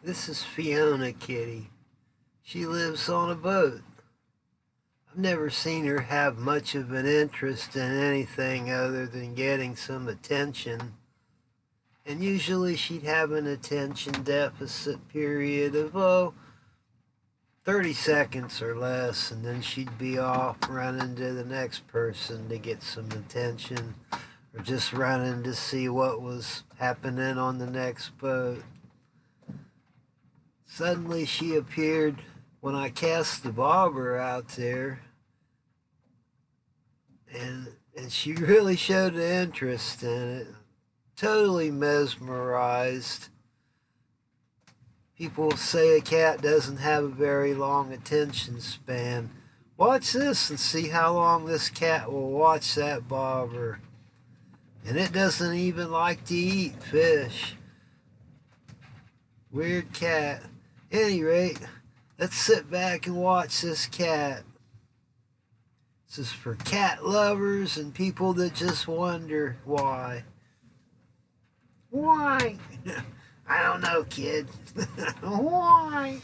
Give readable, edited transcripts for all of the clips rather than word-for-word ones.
This is Fiona Kitty. She lives on a boat. I've never seen her have much of an interest in anything other than getting some attention. And usually she'd have an attention deficit period of, 30 seconds or less, and then she'd be off running to the next person to get some attention, or just running to see what was happening on the next boat. Suddenly she appeared when I cast the bobber out there, and she really showed an interest in it. Totally mesmerized. People say a cat doesn't have a very long attention span. Watch this and see how long this cat will watch that bobber. And it doesn't even like to eat fish. Weird cat. Any rate, let's sit back and watch this cat. This is for cat lovers and people that just wonder why. Why? I don't know, kid. Why?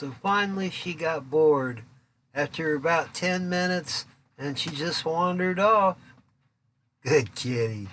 So finally she got bored after about 10 minutes and she just wandered off. Good kitty.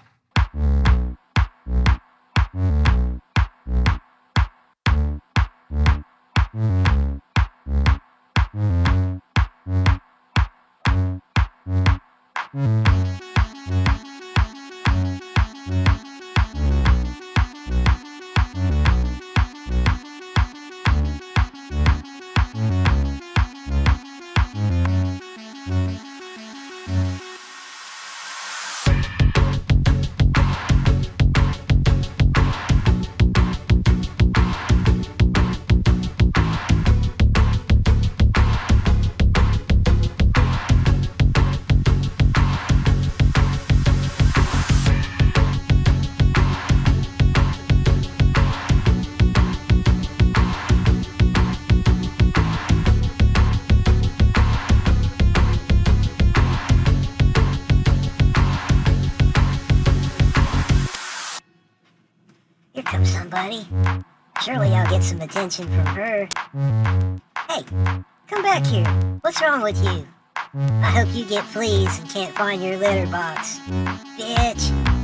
Here comes somebody. Surely I'll get some attention from her. Hey, come back here. What's wrong with you? I hope you get fleas and can't find your litter box. Bitch.